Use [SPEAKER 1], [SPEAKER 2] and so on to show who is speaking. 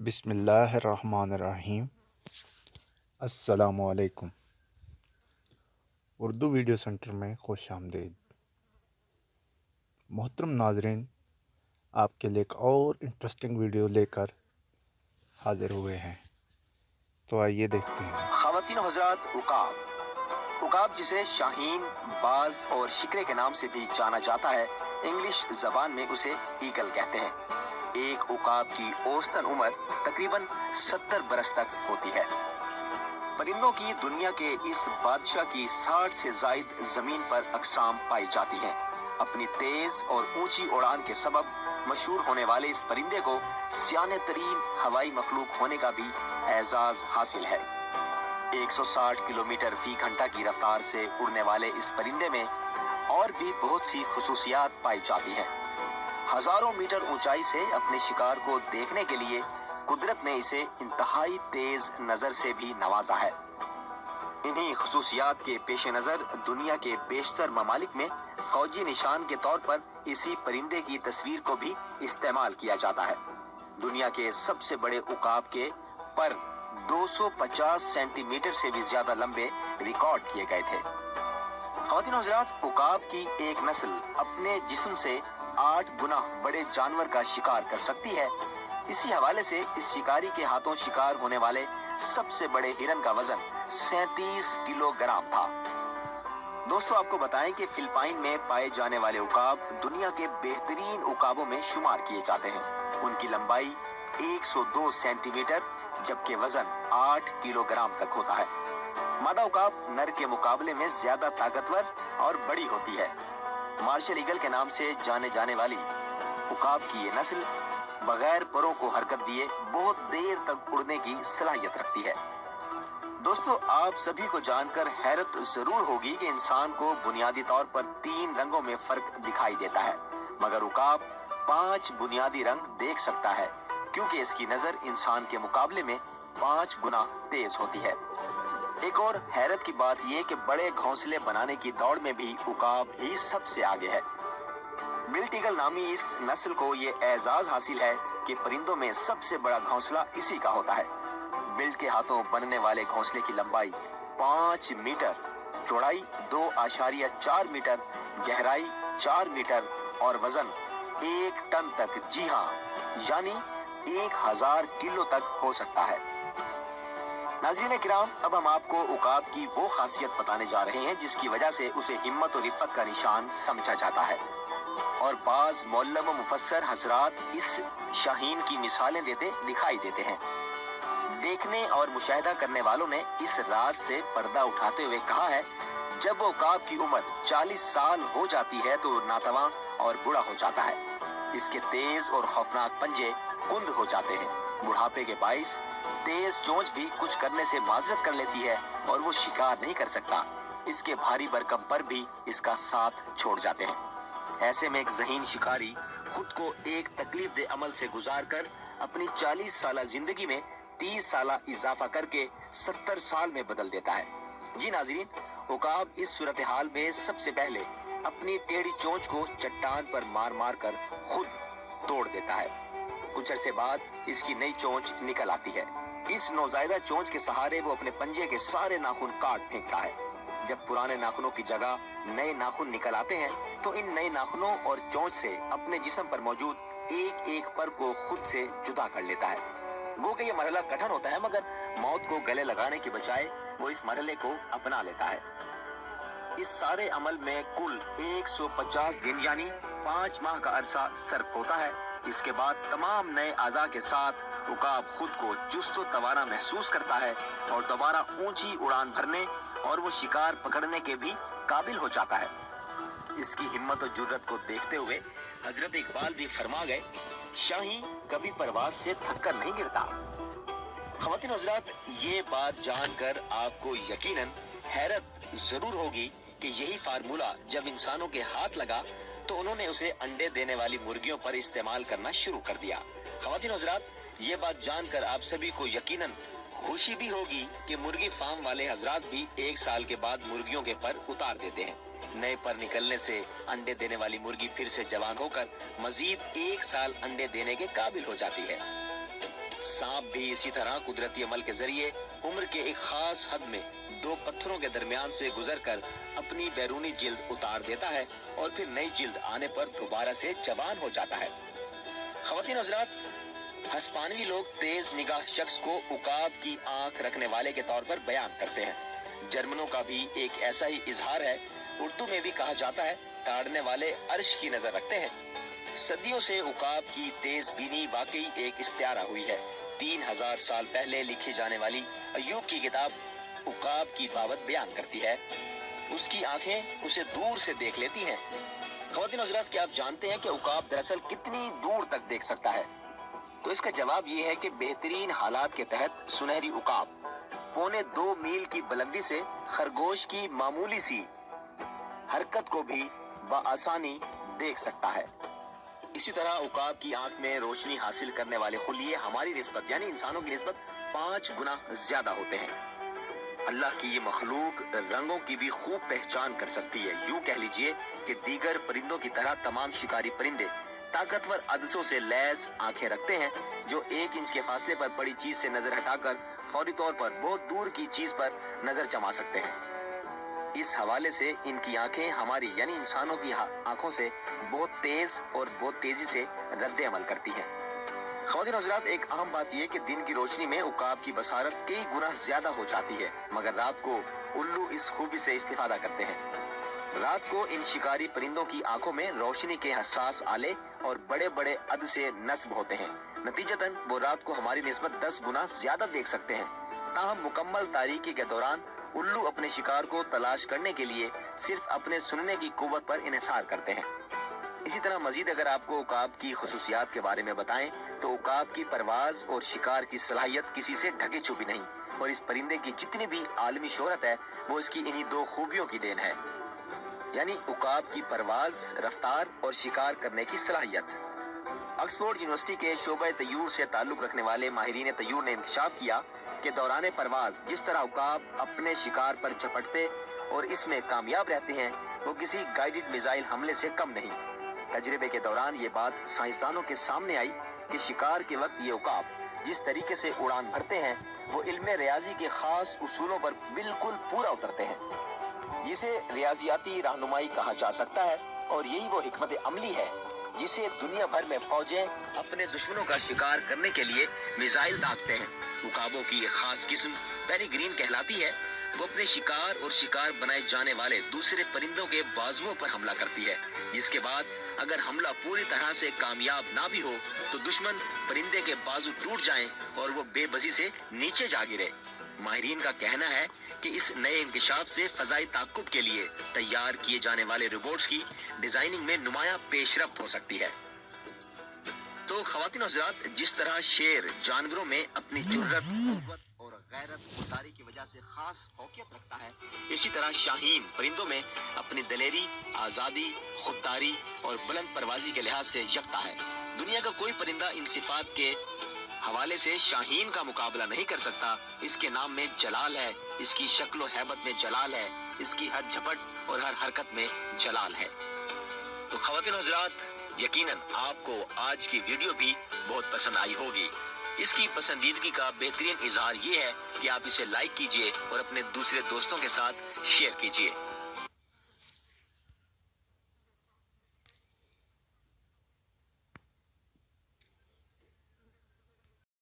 [SPEAKER 1] बिस्मिल्लाहिर्रहमानिर्रहीम। अस्सलामु अलैकुम। उर्दू वीडियो सेंटर में खुश आमदीद। मोहतरम नाज़रीन, आपके लिए एक और इंटरेस्टिंग वीडियो लेकर हाजिर हुए हैं, तो आइए देखते हैं।
[SPEAKER 2] ख़वातीन व हज़रात, उकाब जिसे शाहीन, बाज और शिकरे के नाम से भी जाना जाता है, इंग्लिश ज़बान में उसे ईगल कहते हैं। एक उकाब की औसतन उम्र तकरीबन 70 बरस तक होती है। परिंदों की दुनिया के इस बादशाह की 60 से ज़ायद जमीन पर अक़साम पाई जाती हैं। अपनी तेज और ऊंची उड़ान के सबब मशहूर होने वाले इस परिंदे को सियाने तरीन हवाई मखलूक होने का भी एजाज हासिल है। 160 किलोमीटर फी घंटा की रफ्तार से उड़ने वाले इस परिंदे में और भी बहुत सी खुसूसियात पाई जाती हैं। हजारों मीटर ऊंचाई से अपने शिकार को देखने के लिए कुदरत ने इसे इंतहाई तेज नजर से भी नवाजा है। इन्हीं खुसूसियात के पेश नजर दुनिया के बेशतर ममालिक में फौजी निशान के तौर पर इसी परिंदे की तस्वीर को भी इस्तेमाल किया जाता है। दुनिया के सबसे बड़े उकाब के पर 250 सेंटीमीटर से भी ज्यादा लंबे रिकॉर्ड किए गए थे। ख़वातीन व हज़रात, उकाब की एक नस्ल अपने जिस्म से 8 गुना बड़े जानवर का शिकार कर सकती है। इसी हवाले से इस शिकारी के हाथों शिकार होने वाले सबसे बड़े हिरन का वजन 37 किलोग्राम था। दोस्तों, आपको बताएं कि फिलिपाइन में पाए जाने वाले उकाब दुनिया के बेहतरीन उकाबों में शुमार किए जाते हैं। उनकी लंबाई 102 सेंटीमीटर जबकि वजन 8 किलोग्राम तक होता है। मादा उकाब नर के मुकाबले में ज्यादा ताकतवर और बड़ी होती है। मार्शल ईगल के नाम से जाने जाने वाली उकाब की ये नस्ल बगैर परों को हरकत दिए बहुत देर तक उड़ने की सलाहियत रखती है। दोस्तों, आप सभी को जानकर हैरत जरूर होगी कि इंसान को बुनियादी तौर पर 3 रंगों में फर्क दिखाई देता है, मगर उकाब 5 बुनियादी रंग देख सकता है, क्योंकि इसकी नजर इंसान के मुकाबले में 5 गुना तेज होती है। एक और हैरत की बात यह कि बड़े घोंसले बनाने की दौड़ में भी उकाब ही सबसे आगे है। बिल्ट ईगल नामी इस नस्ल को ये एजाज हासिल है कि परिंदों में सबसे बड़ा घोंसला इसी का होता है। बिल्ट के हाथों बनने वाले घोंसले की लंबाई 5 मीटर, चौड़ाई 2.4 मीटर, गहराई 4 मीटर और वजन 1 टन तक, जी हाँ, यानी 1000 किलो तक हो सकता है। नाज़रीन किराम, अब हम आपको उकाब की वो खासियत बताने जा रहे हैं जिसकी वजह से उसे हिम्मत और इफ़्फ़त का निशान समझा जाता है, और बाज़ मौल्लम व मुफस्सर हजरात इस शाहीन की मिसालें देते दिखाई देते हैं। देखने और मुशाहिदा करने वालों ने इस राज से पर्दा उठाते हुए कहा है, जब वो उकाब की उम्र 40 साल हो जाती है तो नातवां और बूढ़ा हो जाता है। इसके तेज और खौफनाक पंजे कुंद हो जाते हैं। बुढ़ापे के बाइस तेज चोंच भी कुछ करने से माजरत कर लेती है और वो शिकार नहीं कर सकता। इसके भारी भरकम पर भी इसका साथ छोड़ जाते हैं। ऐसे में एक ज़हीन शिकारी खुद को एक तकलीफ दे अमल से गुजार कर अपनी 40 साल जिंदगी में 30 साल इजाफा करके 70 साल में बदल देता है। जी नाज़रीन, उकाब इस सूरत हाल में सबसे पहले अपनी टेढ़ी चोंच को चट्टान पर मार मार कर खुद तोड़ देता है। कुछ अरसे बाद इसकी नई चोंच निकल आती है। इस नौजायदा चोंच के सहारे वो अपने पंजे के सारे नाखून काट फेंकता है। जब पुराने नाखूनों की जगह नए नाखून निकल आते हैं तो इन नए नाखूनों और चोंच से अपने जिस्म पर मौजूद एक एक पर को खुद से जुदा कर लेता है। गो कि ये मरहला कठिन होता है, मगर मौत को गले लगाने के बजाय वो इस मरहले को अपना लेता है। इस सारे अमल में कुल 150 दिन यानी 5 माह का अरसा सर्फ होता है। इसके बाद तमाम नए आज़ा के साथ उकाब खुद को चुस्त व तवाना महसूस करता है और दोबारा ऊंची उड़ान भरने और वो शिकार पकड़ने के भी काबिल हो जाता है। इसकी हिम्मत और जुर्रत को देखते हुए हजरत इकबाल भी फरमा गए, शाही कभी परवाज से थक कर नहीं गिरता। ख़वातीन हज़रात, ये बात जानकर आपको यकीनन हैरत जरूर होगी कि यही फार्मूला जब इंसानों के हाथ लगा तो उन्होंने उसे अंडे देने वाली मुर्गियों पर इस्तेमाल करना शुरू कर दिया। ख़वातीन हज़रात, ये बात जानकर आप सभी को यकीनन खुशी भी होगी कि मुर्गी फार्म वाले हजरात भी 1 साल के बाद मुर्गियों के पर उतार देते हैं। नए पर निकलने से अंडे देने वाली मुर्गी फिर से जवान होकर मजीद 1 साल अंडे देने के काबिल हो जाती है। सांप भी इसी तरह कुदरती अमल के जरिए उम्र के एक खास हद में दो पत्थरों के दरमियान से गुजरकर अपनी बैरूनी जिल्द उतार देता है और फिर नई जिल्द आने पर दोबारा से जवान हो जाता है। ख्वातीन हज़रात, हस्पानवी लोग तेज निगाह शख्स को उकाब की आंख रखने वाले के तौर पर बयान करते हैं। जर्मनों का भी एक ऐसा ही इजहार है। उर्दू में भी कहा जाता है, ताड़ने वाले अर्श की नजर रखते हैं। सदियों से उकाब की तेज बीनी वाकई एक इस्तियारा हुई है। 3000 साल पहले लिखी जाने वाली अय्यूब की किताब उकाब की बाबत बयान करती है। उसकी आंखें उसे दूर से देख लेती हैं। ख्वातीन हज़रात, क्या आप जानते हैं कि उकाब दरअसल कितनी दूर तक देख सकता है? तो इसका जवाब ये है कि बेहतरीन हालात के तहत सुनहरी उकाब 1.25 मील की बुलंदी से खरगोश की मामूली सी हरकत को भी बआसानी देख सकता है। इसी तरह उकाब की आंख में रोशनी हासिल करने वाले खुलिये हमारी निस्बत यानी इंसानों की निस्बत 5 गुना ज्यादा होते हैं। अल्लाह की ये मखलूक रंगों की भी खूब पहचान कर सकती है। यूं कह लीजिए कि दीगर परिंदों की तरह तमाम शिकारी परिंदे ताकतवर अदसों से लैस आंखें रखते हैं, जो 1 इंच के फासले पर पड़ी चीज से नजर हटाकर फौरी तौर पर बहुत दूर की चीज पर नजर जमा सकते हैं। इस हवाले से इनकी आंखें हमारी यानी इंसानों की आंखों से बहुत तेज और बहुत तेजी से रद्द अमल करती हैं। ख्वातीन हज़रात, एक अहम बात यह कि दिन की रोशनी में उकाब की बसारत कई गुना ज्यादा हो जाती है, मगर रात को उल्लू इस खूबी से इस्तिफादा करते हैं। रात को इन शिकारी परिंदों की आंखों में रोशनी के हसास आले और बड़े बड़े अद से नस्ब होते हैं। नतीजतन वो रात को हमारी निस्बत 10 गुना ज्यादा देख सकते हैं। ताहम मुकम्मल तारीकी के दौरान उल्लू अपने शिकार को तलाश करने के लिए सिर्फ अपने सुनने की कुव्वत पर इन्हिसार करते हैं। इसी तरह मजीद अगर आपको उकाब की खुसूसियात के बारे में बताएं तो उकाब की परवाज और शिकार की सलाहियत किसी से ढकी छुपी नहीं, और इस परिंदे की जितनी भी आलमी शोहरत है वो इसकी इन्हीं 2 खूबियों की देन है, यानी उकाब की परवाज, रफ्तार और शिकार करने की सलाहियत। ऑक्सफोर्ड यूनिवर्सिटी के शोबे तयूर से ताल्लुक रखने वाले माहिरीन तयूर ने इंकशाफ किया कि दौरान परवाज जिस तरह उकाब अपने शिकार पर झपटते और इसमें कामयाब रहते हैं वो किसी गाइडेड मिसाइल हमले से कम नहीं। तजर्बे के दौरान ये बात साइंसदानों के सामने आई कि शिकार के वक्त ये उकाब जिस तरीके से उड़ान भरते हैं वो इल्मे रियाजी के खास उसूलों पर बिल्कुल पूरा उतरते हैं, जिसे रियाजियाती रहनुमाई कहा जा सकता है। और यही वो हिकमत अमली है जिसे दुनिया भर में फौजें अपने दुश्मनों का शिकार करने के लिए मिसाइल दागते हैं। उकाबों की ये खास किस्म पेरिग्रीन कहलाती है। वो अपने शिकार और शिकार बनाए जाने वाले दूसरे परिंदों के बाजुओं पर हमला करती है, जिसके बाद अगर हमला पूरी तरह से कामयाब ना भी हो तो दुश्मन परिंदे के बाजू टूट जाएं और वो बेबसी से नीचे जा गिरे। माहिरीन का कहना है कि इस नए इंकशाफ से फजाई ताकुब के लिए तैयार किए जाने वाले रोबोट्स की डिजाइनिंग में नुमाया पेशरफ्त हो सकती है। तो ख्वातीन हज़रात, जिस तरह शेर जानवरों में अपनी जुर्रत, कुव्वत और गैरत खुददारी की वजह से खास फौकियत रखता है, इसी तरह शाहीन परिंदों में अपनी दलेरी, आज़ादी, खुददारी और बुलंद परवाजी के लिहाज से यकता है। दुनिया का कोई परिंदा इन सिफात के हवाले से शाहीन का मुकाबला नहीं कर सकता। इसके नाम में जलाल है, इसकी शक्ल हैबत में जलाल है, इसकी हर झपट और हर हरकत में जलाल है। तो ख्वातीन हज़रात, यकीनन आपको आज की वीडियो भी बहुत पसंद आई होगी। इसकी पसंदीदगी का बेहतरीन इजहार ये है कि आप इसे लाइक कीजिए और अपने दूसरे दोस्तों के साथ शेयर कीजिए।